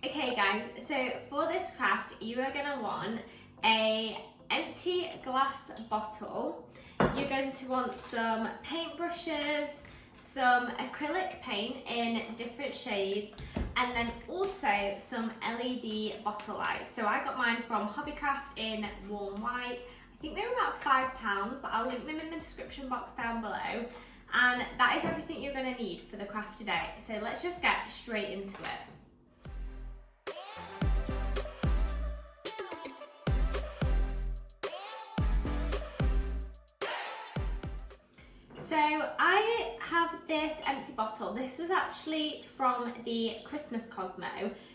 Okay guys, so for this craft you are going to want a empty glass bottle. You're going to want some paintbrushes, some acrylic paint in different shades, and then also some LED bottle lights. So I got mine from Hobbycraft in warm white. I think they were about £5, but I'll link them in the description box down below. And that is everything you're going to need for the craft today. So let's just get straight into it. So I have this empty bottle. This was actually from the Christmas Cosmo.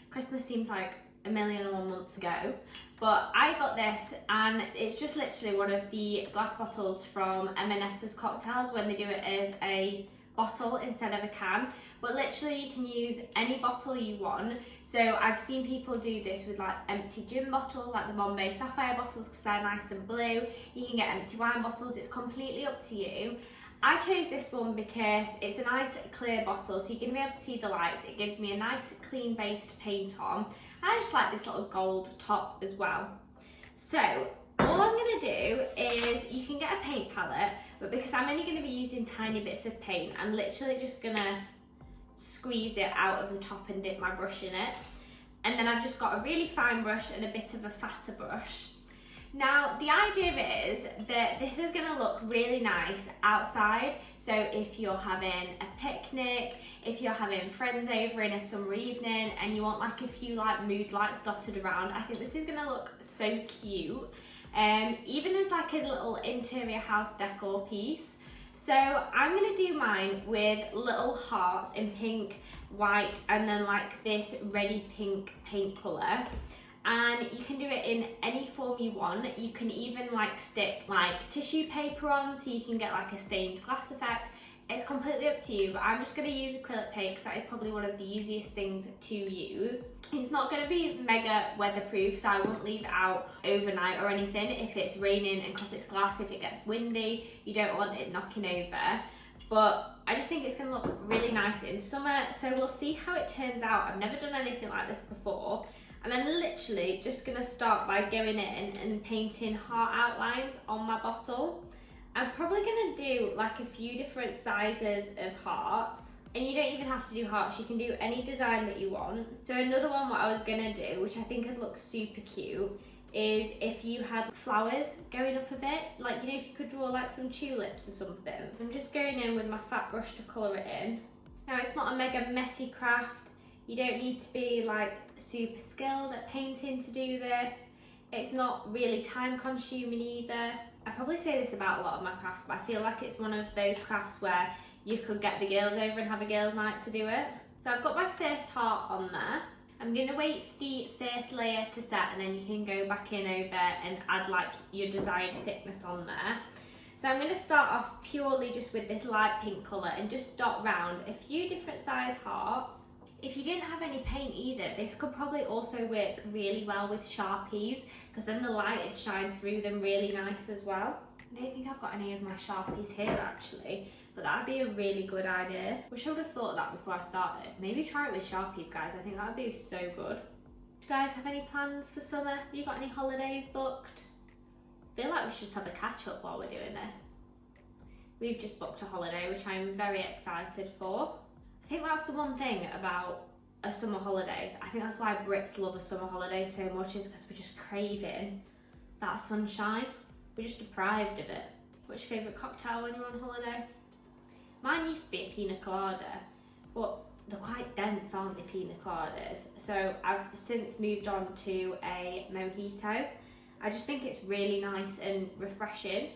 Christmas seems like a million and 1 months ago, but I got this and it's just literally one of the glass bottles from M&S's cocktails when they do it as a bottle instead of a can. But literally you can use any bottle you want. So I've seen people do this with like empty gin bottles, like the Bombay Sapphire bottles, because they're nice and blue. You can get empty wine bottles. It's completely up to you. I chose this one because it's a nice clear bottle, so you're going to be able to see the lights. It gives me a nice clean based paint on. I just like this little gold top as well. So all I'm going to do is, you can get a paint palette, but because I'm only going to be using tiny bits of paint, I'm literally just going to squeeze it out of the top and dip my brush in it. And then I've just got a really fine brush and a bit of a fatter brush. Now, the idea is that this is going to look really nice outside. So if you're having a picnic, if you're having friends over in a summer evening and you want like a few like mood lights dotted around, I think this is going to look so cute. Even as like a little interior house decor piece. So I'm going to do mine with little hearts in pink, white, and then like this reddy pink paint colour. And you can do it in any form you want. You can even like stick like tissue paper on so you can get like a stained glass effect. It's completely up to you, but I'm just going to use acrylic paint because that is probably one of the easiest things to use. It's not going to be mega weatherproof, so I won't leave it out overnight or anything if it's raining, and because it's glass, if it gets windy, you don't want it knocking over. But I just think it's going to look really nice in summer, so we'll see how it turns out. I've never done anything like this before. And I'm literally just going to start by going in and painting heart outlines on my bottle. I'm probably going to do like a few different sizes of hearts. And you don't even have to do hearts, you can do any design that you want. So another one what I was going to do, which I think would look super cute, is if you had flowers going up a bit. Like, you know, if you could draw like some tulips or something. I'm just going in with my fat brush to colour it in. Now, it's not a mega messy craft. You don't need to be like super skilled at painting to do this. It's not really time consuming either. I probably say this about a lot of my crafts, but I feel like it's one of those crafts where you could get the girls over and have a girls' night to do it. So I've got my first heart on there. I'm going to wait for the first layer to set, and then you can go back in over and add like your desired thickness on there. So I'm going to start off purely just with this light pink colour and just dot round a few different size hearts. If you didn't have any paint either, this could probably also work really well with Sharpies, because then the light would shine through them really nice as well. I don't think I've got any of my Sharpies here actually, but that'd be a really good idea. Wish I would have thought of that before I started. Maybe try it with Sharpies, guys. I think that'd be so good. Do you guys have any plans for summer? Have you got any holidays booked? I feel like we should just have a catch up while we're doing this. We've just booked a holiday, which I'm very excited for. I think that's the one thing about a summer holiday. I think that's why Brits love a summer holiday so much, is because we're just craving that sunshine. We're just deprived of it. What's your favourite cocktail when you're on holiday? Mine used to be a pina colada, but they're quite dense, aren't they, pina coladas? So I've since moved on to a mojito. I just think it's really nice and refreshing.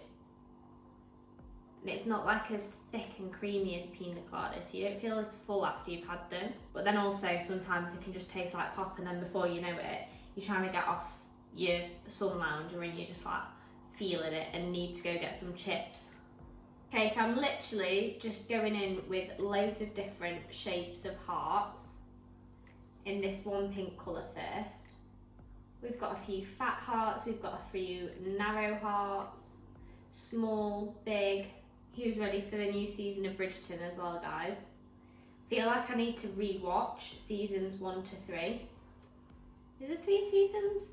And it's not like as thick and creamy as pina colada, so you don't feel as full after you've had them. But then also sometimes they can just taste like pop, and then before you know it, you're trying to get off your sun lounger and you're just like feeling it and need to go get some chips. Okay, so I'm literally just going in with loads of different shapes of hearts in this one pink colour first. We've got a few fat hearts, we've got a few narrow hearts, small, big. Who's ready for the new season of Bridgerton as well, guys? Feel like I need to re-watch seasons 1 to 3. Is there 3 seasons?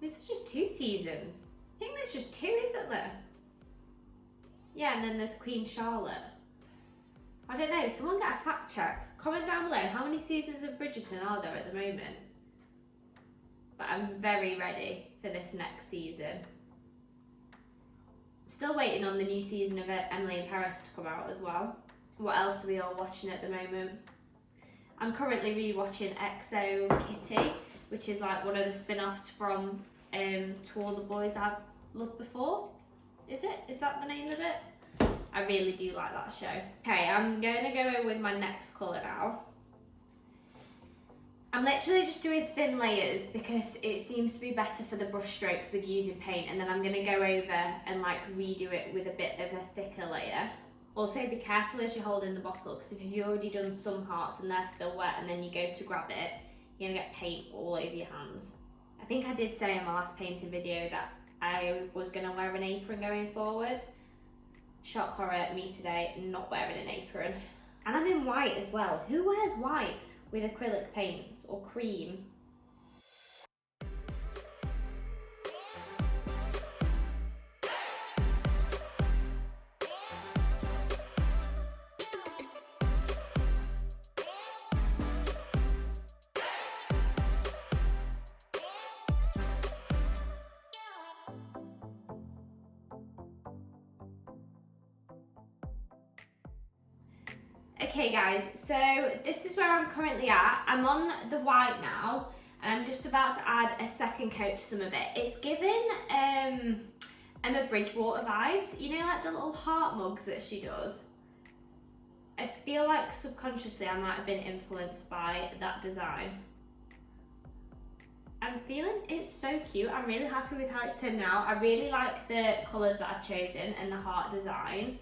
Is there just 2 seasons? I think there's just 2, isn't there? Yeah, and then there's Queen Charlotte. I don't know, someone get a fact check. Comment down below, how many seasons of Bridgerton are there at the moment? But I'm very ready for this next season. I'm still waiting on the new season of Emily in Paris to come out as well. What else are we all watching at the moment? I'm currently rewatching XO Kitty, which is like one of the spin-offs from To All the Boys I've Loved Before. Is it? Is that the name of it? I really do like that show. Okay, I'm going to go in with my next colour now. I'm literally just doing thin layers because it seems to be better for the brush strokes with using paint, and then I'm going to go over and like redo it with a bit of a thicker layer. Also be careful as you're holding the bottle, because if you've already done some parts and they're still wet and then you go to grab it, you're going to get paint all over your hands. I think I did say in my last painting video that I was going to wear an apron going forward. Shock horror, me today, not wearing an apron. And I'm in white as well. Who wears white with acrylic paints or cream? Okay guys, so this is where I'm currently at. I'm on the white now, and I'm just about to add a second coat to some of it. It's given Emma Bridgewater vibes, you know, like the little heart mugs that she does. I feel like subconsciously I might have been influenced by that design. I'm feeling it's so cute. I'm really happy with how it's turned out. I really like the colours that I've chosen and the heart design.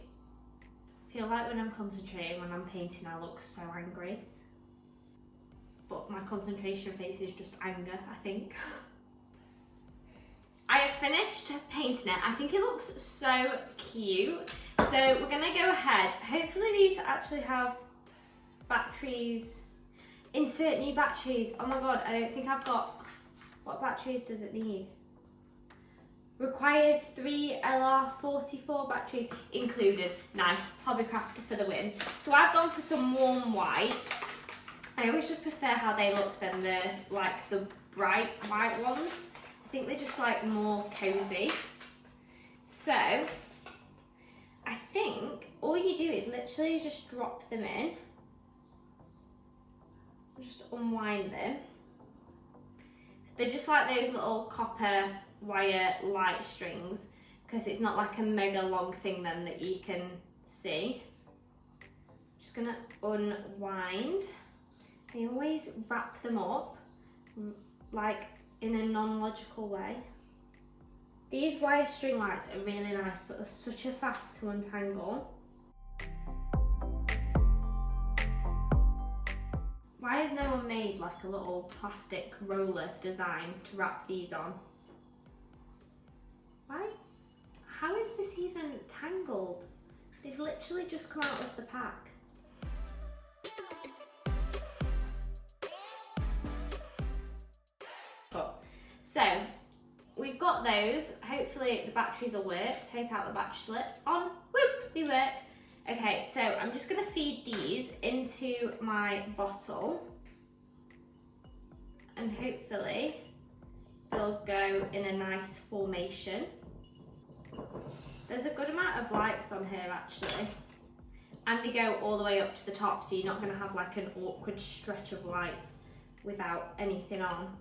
I feel like when I'm concentrating, when I'm painting, I look so angry. But my concentration face is just anger, I think. I have finished painting it. I think it looks so cute. So we're gonna go ahead. Hopefully these actually have batteries. Insert new batteries. Oh my God, I don't think I've got, what batteries does it need? Requires 3 LR44 batteries included. Nice, Hobbycraft for the win. So I've gone for some warm white. I always just prefer how they look than the bright white ones. I think they're just like more cozy. So I think all you do is literally just drop them in. Just unwind them. So they're just like those little copper wire light strings, because it's not like a mega long thing then that you can see. Just gonna unwind. I always wrap them up like in a non-logical way. These wire string lights are really nice, but they're such a faff to untangle. Why has no one made like a little plastic roller design to wrap these on? Why? How is this even tangled? They've literally just come out of the pack. Cool. So we've got those. Hopefully the batteries will work. Take out the battery slip. On. Whoop! They work. Okay, so I'm just going to feed these into my bottle. And hopefully they'll go in a nice formation. There's a good amount of lights on here actually, and they go all the way up to the top, so you're not going to have like an awkward stretch of lights without anything on.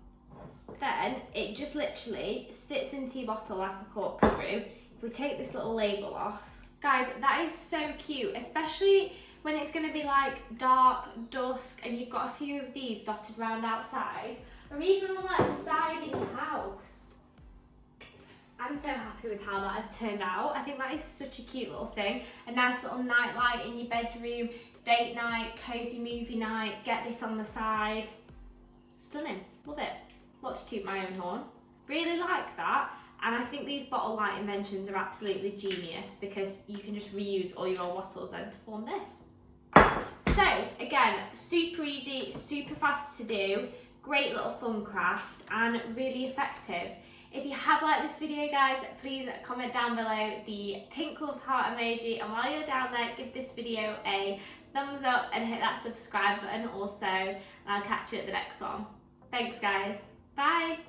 Then it just literally sits into your bottle like a corkscrew. If we take this little label off, guys, that is so cute, especially when it's going to be like dark, dusk, and you've got a few of these dotted around outside, or even on like the side in your house. I'm so happy with how that has turned out. I think that is such a cute little thing. A nice little night light in your bedroom, date night, cozy movie night, get this on the side. Stunning, love it. Lots to toot my own horn. Really like that. And I think these bottle light inventions are absolutely genius, because you can just reuse all your old bottles then to form this. So again, super easy, super fast to do. great little fun craft and really effective. If you have liked this video, guys, please comment down below the pink love heart emoji, and while you're down there, give this video a thumbs up and hit that subscribe button also, and I'll catch you at the next one. Thanks, guys. Bye.